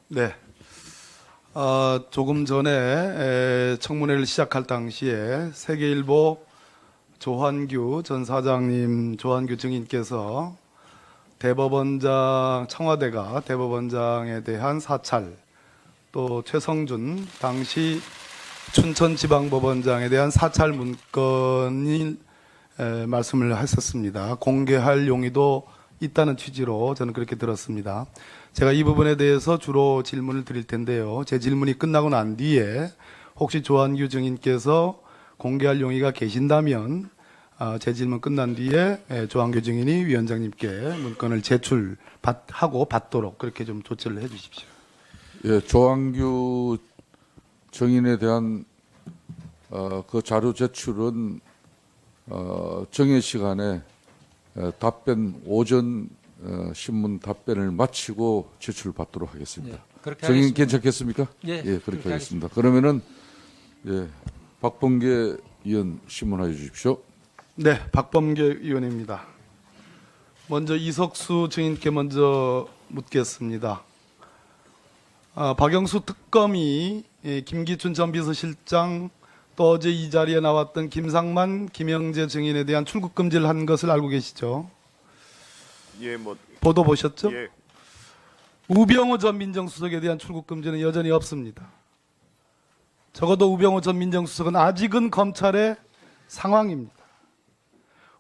네. 조금 전에 청문회를 시작할 당시에 세계일보 조한규 전 사장님, 조한규 증인께서 대법원장, 청와대가 대법원장에 대한 사찰, 또 최성준 당시 춘천지방법원장에 대한 사찰 문건이 말씀을 했었습니다. 공개할 용의도 있다는 취지로 저는 그렇게 들었습니다. 제가 이 부분에 대해서 주로 질문을 드릴 텐데요. 제 질문이 끝나고 난 뒤에 혹시 조한규 증인께서 공개할 용의가 계신다면 제 질문 끝난 뒤에 조한규 증인이 위원장님께 문건을 제출하고 받도록 그렇게 좀 조치를 해 주십시오. 예, 조한규 증인에 대한 그 자료 제출은 정해 시간에 답변 오전 신문 답변을 마치고 제출받도록 하겠습니다. 네, 그렇게 증인 하겠습니다. 괜찮겠습니까? 예, 그렇게 그렇게 하겠습니다. 그러면은 박범계 의원 신문하여 주십시오. 네, 박범계 의원입니다. 먼저 이석수 증인께 먼저 묻겠습니다. 박영수 특검이 김기춘 전 비서실장 또 어제 이 자리에 나왔던 김상만, 김영재 증인에 대한 출국 금지를 한 것을 알고 계시죠? 예, 보도 보셨죠? 예, 우병우 전 민정수석에 대한 출국 금지는 여전히 없습니다. 적어도 우병우 전 민정수석은 아직은 검찰의 상황입니다.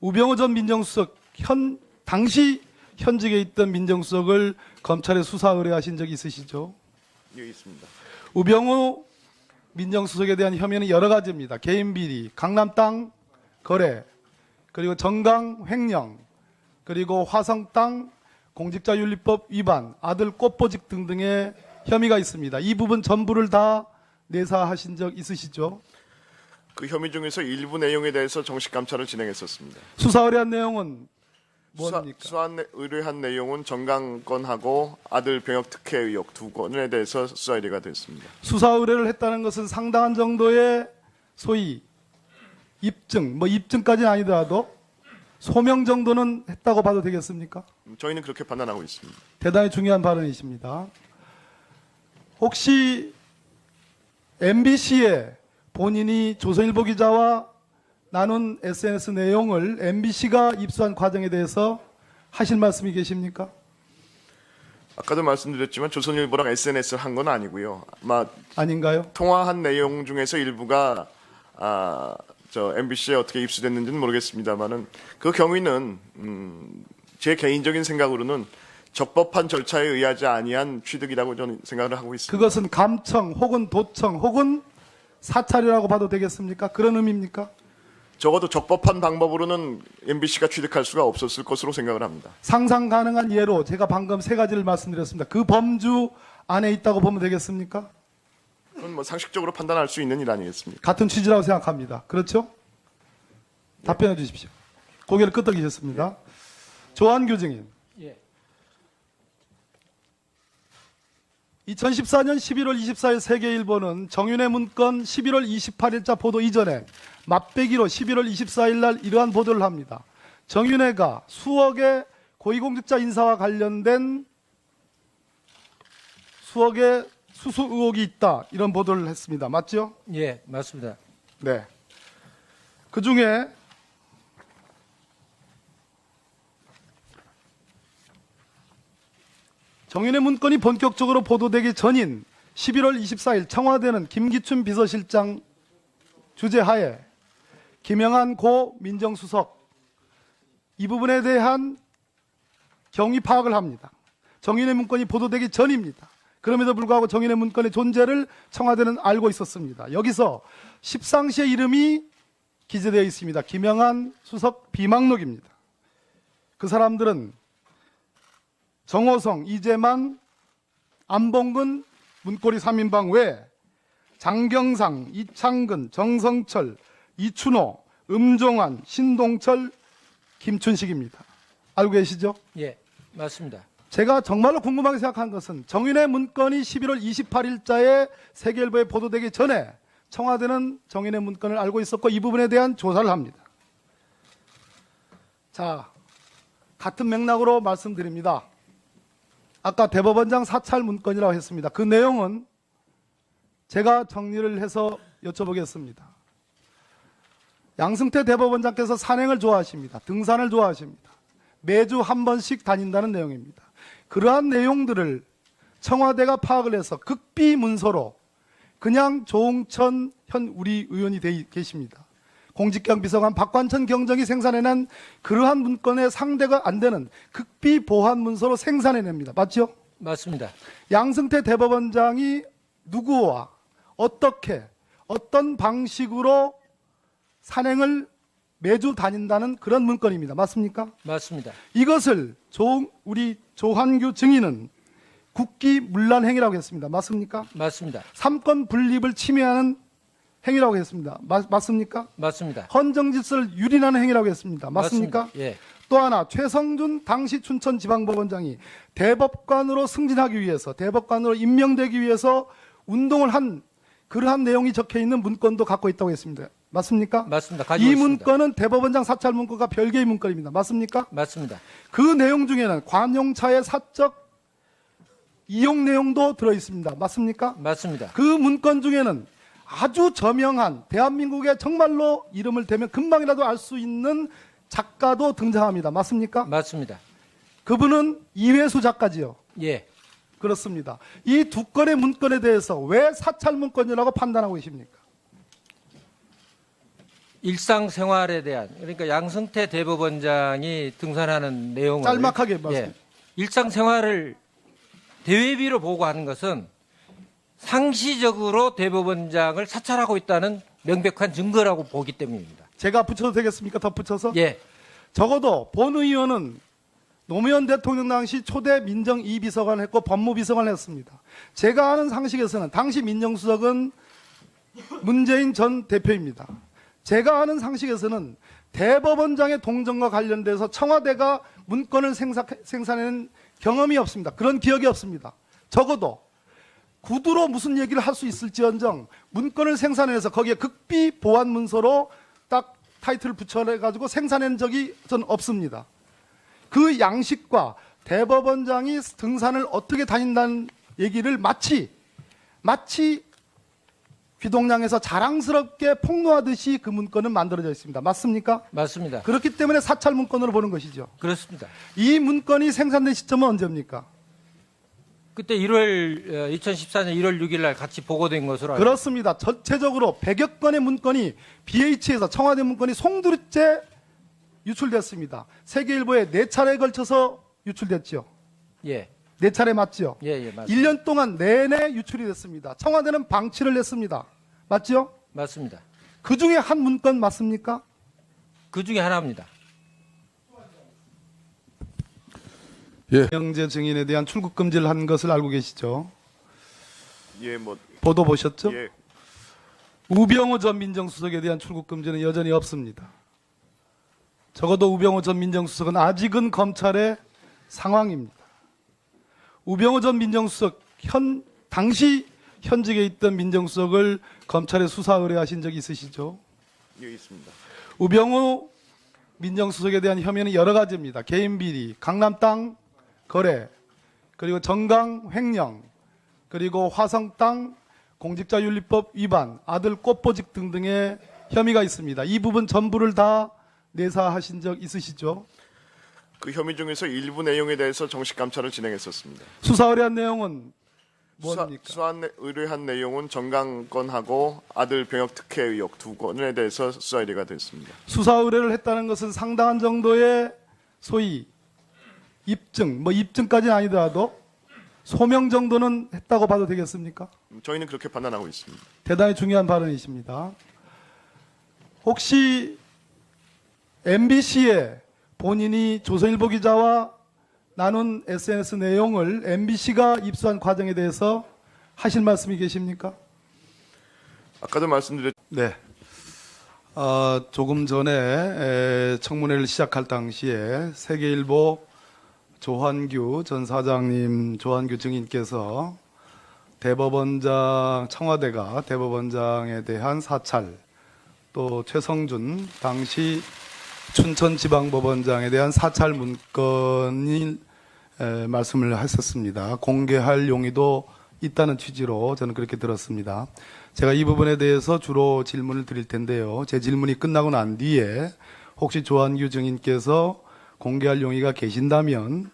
우병우 전 민정수석 당시 현직에 있던 민정수석을 검찰에 수사 의뢰하신 적 있으시죠? 예, 있습니다. 우병우 민정수석에 대한 혐의는 여러 가지입니다. 개인 비리, 강남 땅 거래, 그리고 정강 횡령, 그리고 화성 땅 공직자윤리법 위반, 아들 꽃보직 등등의 혐의가 있습니다. 이 부분 전부를 다 내사하신 적 있으시죠? 그 혐의 중에서 일부 내용에 대해서 정식 감찰을 진행했었습니다. 수사 의뢰한 내용은 뭡니까? 의뢰한 내용은 정강건하고 아들 병역 특혜 의혹 두 건에 대해서 수사 의뢰가 됐습니다. 수사 의뢰를 했다는 것은 상당한 정도의 소위 입증, 입증까지는 아니더라도 소명 정도는 했다고 봐도 되겠습니까? 저희는 그렇게 판단하고 있습니다. 대단히 중요한 발언이십니다. 혹시 MBC에 본인이 조선일보 기자와 나눈 SNS 내용을 MBC가 입수한 과정에 대해서 하실 말씀이 계십니까? 아까도 말씀드렸지만 조선일보랑 SNS를 한 건 아니고요. 아마 아닌가요? 통화한 내용 중에서 일부가 MBC에 어떻게 입수됐는지는 모르겠습니다만은 그 경위는 제 개인적인 생각으로는 적법한 절차에 의하지 아니한 취득이라고 저는 생각을 하고 있습니다. 그것은 감청 혹은 도청 혹은 사찰이라고 봐도 되겠습니까? 그런 의미입니까? 적어도 적법한 방법으로는 MBC가 취득할 수가 없었을 것으로 생각을 합니다. 상상 가능한 예로 제가 방금 세 가지를 말씀드렸습니다. 그 범주 안에 있다고 보면 되겠습니까? 그건 상식적으로 판단할 수 있는 일 아니겠습니까? 같은 취지라고 생각합니다. 그렇죠? 답변해 주십시오. 고개를 끄덕이셨습니다. 조한규 증인. 예. 2014년 11월 24일 세계일보는 정윤회 문건 11월 28일자 보도 이전에 맛배기로 11월 24일 날 이러한 보도를 합니다. 정윤회가 수억의 고위공직자 인사와 관련된 수억의 수수 의혹이 있다. 이런 보도를 했습니다. 맞죠? 예, 맞습니다. 네. 그 중에 정윤회 문건이 본격적으로 보도되기 전인 11월 24일 청와대는 김기춘 비서실장 주재하에 김영한 고 민정수석 이 부분에 대한 경위 파악을 합니다. 정윤회 문건이 보도되기 전입니다. 그럼에도 불구하고 정윤회 문건의 존재를 청와대는 알고 있었습니다. 여기서 십상시의 이름이 기재되어 있습니다. 김영한 수석 비망록입니다. 그 사람들은 정호성, 이재만, 안봉근 문고리 3인방 외 장경상, 이창근, 정성철, 이춘호, 음종환, 신동철, 김춘식입니다. 알고 계시죠? 예, 맞습니다. 제가 정말로 궁금하게 생각한 것은 정윤회 문건이 11월 28일자에 세계일보에 보도되기 전에 청와대는 정윤회 문건을 알고 있었고 이 부분에 대한 조사를 합니다. 자, 같은 맥락으로 말씀드립니다. 아까 대법원장 사찰 문건이라고 했습니다. 그 내용은 제가 정리를 해서 여쭤보겠습니다. 양승태 대법원장께서 산행을 좋아하십니다. 등산을 좋아하십니다. 매주 한 번씩 다닌다는 내용입니다. 그러한 내용들을 청와대가 파악을 해서 극비 문서로 그냥 조홍천 현 우리 의원이 계십니다. 공직경 비서관 박관천 경정이 생산해낸 그러한 문건의 상대가 안 되는 극비 보안 문서로 생산해냅니다. 맞죠? 맞습니다. 양승태 대법원장이 누구와 어떻게 어떤 방식으로 산행을 매주 다닌다는 그런 문건입니다. 맞습니까? 맞습니다. 이것을 우리 조한규 증인은 국기문란 행위라고 했습니다. 맞습니까? 맞습니다. 삼권 분립을 침해하는 행위라고 했습니다. 맞습니까? 맞습니다. 헌정질서를 유린하는 행위라고 했습니다. 맞습니까? 예. 또 하나 최성준 당시 춘천지방법원장이 대법관으로 승진하기 위해서 대법관으로 임명되기 위해서 운동을 한 그러한 내용이 적혀 있는 문건도 갖고 있다고 했습니다. 맞습니까? 맞습니다. 가지고 이 있습니다. 문건은 대법원장 사찰 문건과 별개의 문건입니다. 맞습니까? 맞습니다. 그 내용 중에는 관용차의 사적 이용 내용도 들어 있습니다. 맞습니까? 맞습니다. 그 문건 중에는 아주 저명한 대한민국의 정말로 이름을 대면 금방이라도 알 수 있는 작가도 등장합니다. 맞습니까? 맞습니다. 그분은 이회수 작가지요. 예. 그렇습니다. 이 두 건의 문건에 대해서 왜 사찰 문건이라고 판단하고 계십니까? 일상생활에 대한 그러니까 양승태 대법원장이 등산하는 내용을 짤막하게 말씀해. 일상생활을 대외비로 보고하는 것은 상시적으로 대법원장을 사찰하고 있다는 명백한 증거라고 보기 때문입니다. 제가 붙여도 되겠습니까? 덧붙여서? 예. 적어도 본 의원은 노무현 대통령 당시 초대 민정 2비서관을 했고 법무비서관을 했습니다. 제가 아는 상식에서는 당시 민정수석은 문재인 전 대표입니다. 제가 아는 상식에서는 대법원장의 동정과 관련돼서 청와대가 문건을 생산하는 경험이 없습니다. 그런 기억이 없습니다. 적어도 구두로 무슨 얘기를 할 수 있을지언정 문건을 생산해서 거기에 극비 보안 문서로 딱 타이틀을 붙여가지고 생산한 적이 전 없습니다. 그 양식과 대법원장이 등산을 어떻게 다닌다는 얘기를 마치 귀동량에서 자랑스럽게 폭로하듯이 그 문건은 만들어져 있습니다. 맞습니까? 맞습니다. 그렇기 때문에 사찰 문건으로 보는 것이죠. 그렇습니다. 이 문건이 생산된 시점은 언제입니까? 그때 2014년 1월 6일 날 같이 보고된 것으로 알고 그렇습니다. 전체적으로 100여 건의 문건이 BH에서 청와대 문건이 송두리째 유출됐습니다. 세계일보에 4차례에 걸쳐서 유출됐죠. 예. 4차례 맞죠? 예, 맞습니다. 1년 동안 내내 유출이 됐습니다. 청와대는 방치를 했습니다. 맞죠? 맞습니다. 그 중에 한 문건 맞습니까? 그 중에 하나입니다. 예. 영재 증인에 대한 출국 금지를 한 것을 알고 계시죠? 예, 뭐 보도 보셨죠? 예, 우병우 전 민정수석에 대한 출국 금지는 여전히 없습니다. 적어도 우병우 전 민정수석은 아직은 검찰의 상황입니다. 우병우 전 민정수석 당시 현직에 있던 민정수석을 검찰에 수사 의뢰하신 적이 있으시죠? 예, 있습니다. 우병우 민정수석에 대한 혐의는 여러 가지입니다. 개인 비리, 강남 땅 거래, 그리고 정강 횡령, 그리고 화성 땅 공직자윤리법 위반, 아들 꽃보직 등등의 혐의가 있습니다. 이 부분 전부를 다 내사하신 적 있으시죠? 그 혐의 중에서 일부 내용에 대해서 정식 감찰을 진행했었습니다. 수사 의뢰한 내용은 뭡니까? 의뢰한 내용은 정강건하고 아들 병역 특혜 의혹 2건에 대해서 수사 의뢰가 됐습니다. 수사 의뢰를 했다는 것은 상당한 정도의 소위 입증, 입증까지는 아니더라도 소명 정도는 했다고 봐도 되겠습니까? 저희는 그렇게 판단하고 있습니다. 대단히 중요한 발언이십니다. 혹시 MBC에 본인이 조선일보 기자와 나눈 SNS 내용을 MBC가 입수한 과정에 대해서 하실 말씀이 계십니까? 아까도 말씀드렸 네. 조금 전에 청문회를 시작할 당시에 세계일보 조한규 전 사장님, 조한규 증인께서 청와대가 대법원장에 대한 사찰, 또 최성준 당시 춘천지방법원장에 대한 사찰 문건을 말씀을 했었습니다. 공개할 용의도 있다는 취지로 저는 그렇게 들었습니다. 제가 이 부분에 대해서 주로 질문을 드릴 텐데요. 제 질문이 끝나고 난 뒤에 혹시 조한규 증인께서 공개할 용의가 계신다면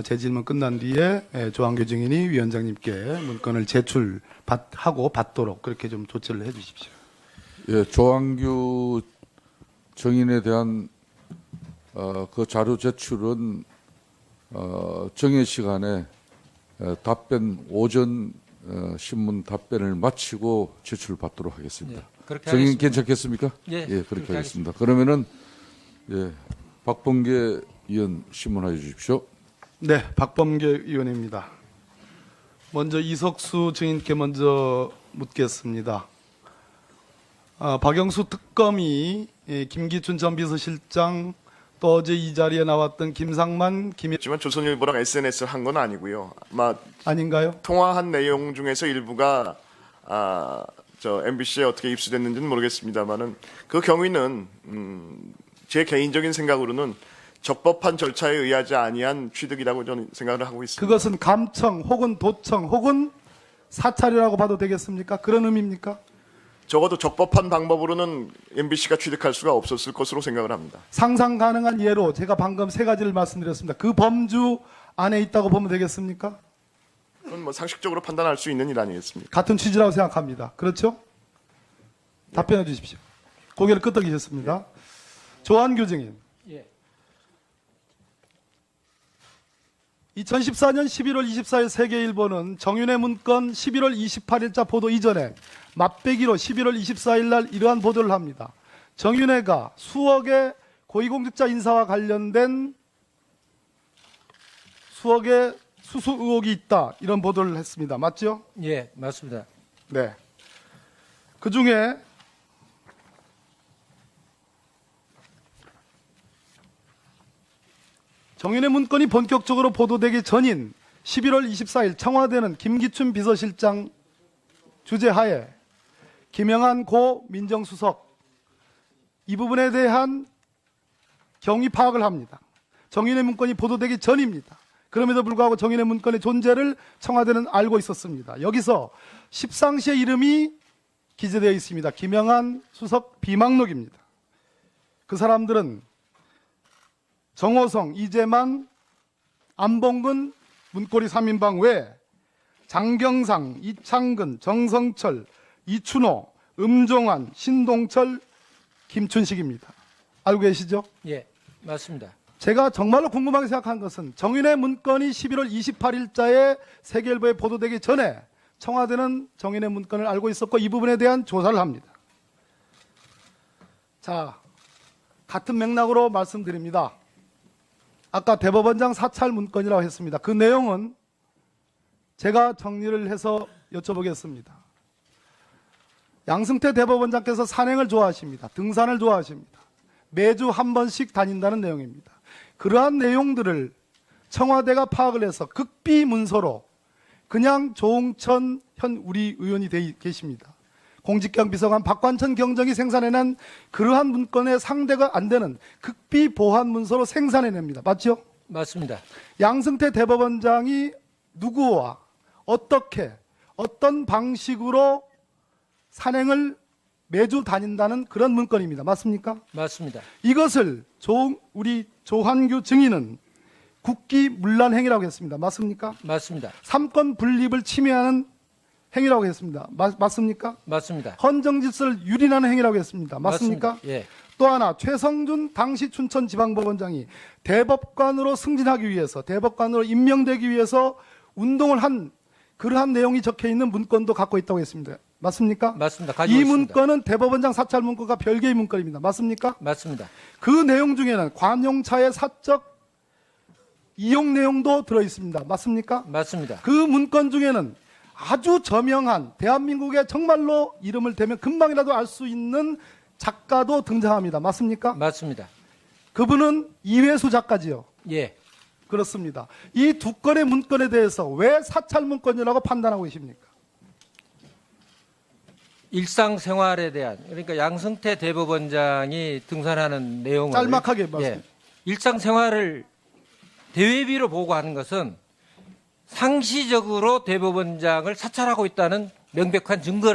제 질문 끝난 뒤에 조한규 증인이 위원장님께 문건을 제출하고 받도록 그렇게 좀 조치를 해 주십시오. 예, 조항규 정인에 대한 그 자료 제출은 정해 시간에 답변 오전 신문 답변을 마치고 제출받도록 하겠습니다. 예, 그렇게 정인 하겠습니다. 괜찮겠습니까? 예, 그렇게 그렇게 하겠습니다. 그러면은 박범계 의원 신문하여 주십시오. 네, 박범계 의원입니다. 먼저 이석수 증인께 먼저 묻겠습니다. 박영수 특검이 김기춘 전 비서실장 또 어제 이 자리에 나왔던 김상만, 하지만 조선일보랑 SNS를 한 건 아니고요. 아마 아닌가요? 통화한 내용 중에서 일부가 MBC에 어떻게 입수됐는지는 모르겠습니다만은 그 경위는 제 개인적인 생각으로는 적법한 절차에 의하지 아니한 취득이라고 저는 생각을 하고 있습니다. 그것은 감청 혹은 도청 혹은 사찰이라고 봐도 되겠습니까? 그런 의미입니까? 적어도 적법한 방법으로는 MBC가 취득할 수가 없었을 것으로 생각을 합니다. 상상 가능한 예로 제가 방금 세 가지를 말씀드렸습니다. 그 범주 안에 있다고 보면 되겠습니까? 그건 뭐 상식적으로 판단할 수 있는 일 아니겠습니까? 같은 취지라고 생각합니다. 그렇죠? 답변해 주십시오. 고개를 끄덕이셨습니다. 조한규 증인. 예. 2014년 11월 24일 세계일보는 정윤회 문건 11월 28일자 보도 이전에 맛배기로 11월 24일 날 이러한 보도를 합니다. 정윤회가 수억의 고위공직자 인사와 관련된 수억의 수수 의혹이 있다. 이런 보도를 했습니다. 맞죠? 예, 맞습니다. 네. 그 중에 정윤회 문건이 본격적으로 보도되기 전인 11월 24일 청와대는 김기춘 비서실장 주재하에 김영한 고 민정수석 이 부분에 대한 경위 파악을 합니다. 정윤회 문건이 보도되기 전입니다. 그럼에도 불구하고 정윤회 문건의 존재를 청와대는 알고 있었습니다. 여기서 십상시의 이름이 기재되어 있습니다. 김영한 수석 비망록입니다. 그 사람들은 정호성, 이재만, 안봉근, 문고리 3인방 외에 장경상, 이창근, 정성철, 이춘호, 음종환, 신동철, 김춘식입니다. 알고 계시죠? 예, 맞습니다. 제가 정말로 궁금하게 생각한 것은 정윤회 문건이 11월 28일자에 세계일보에 보도되기 전에 청와대는 정윤회 문건을 알고 있었고 이 부분에 대한 조사를 합니다. 자, 같은 맥락으로 말씀드립니다. 아까 대법원장 사찰 문건이라고 했습니다. 그 내용은 제가 정리를 해서 여쭤보겠습니다. 양승태 대법원장께서 산행을 좋아하십니다. 등산을 좋아하십니다. 매주 한 번씩 다닌다는 내용입니다. 그러한 내용들을 청와대가 파악을 해서 극비 문서로 그냥 조홍천 현 우리 의원이 계십니다. 공직경 비서관 박관천 경정이 생산해낸 그러한 문건의 상대가 안 되는 극비 보안 문서로 생산해냅니다. 맞죠? 맞습니다. 양승태 대법원장이 누구와 어떻게 어떤 방식으로 산행을 매주 다닌다는 그런 문건입니다. 맞습니까? 맞습니다. 이것을 우리 조한규 증인은 국기문란 행위라고 했습니다. 맞습니까? 맞습니다. 삼권 분립을 침해하는 행위라고 했습니다. 맞습니까? 맞습니다. 헌정 질서를 유린하는 행위라고 했습니다. 맞습니까? 예, 또 하나 최성준 당시 춘천지방법원장이 대법관으로 승진하기 위해서 대법관으로 임명되기 위해서 운동을 한 그러한 내용이 적혀 있는 문건도 갖고 있다고 했습니다. 맞습니까? 맞습니다. 가지고 이 있습니다. 문건은 대법원장 사찰 문건과 별개의 문건입니다. 맞습니까? 맞습니다. 그 내용 중에는 관용차의 사적 이용 내용도 들어 있습니다. 맞습니까? 맞습니다. 그 문건 중에는 아주 저명한 대한민국의 정말로 이름을 대면 금방이라도 알 수 있는 작가도 등장합니다. 맞습니까? 맞습니다. 그분은 이회수 작가지요. 예, 그렇습니다. 이 두 건의 문건에 대해서 왜 사찰 문건이라고 판단하고 계십니까? 일상생활에 대한 그러니까 양승태 대법원장이 등산하는 내용을 짤막하게 말씀해 주세요. 일상생활을 대외비로 보고하는 것은 상시적으로 대법원장을 사찰하고 있다는 명백한 증거라.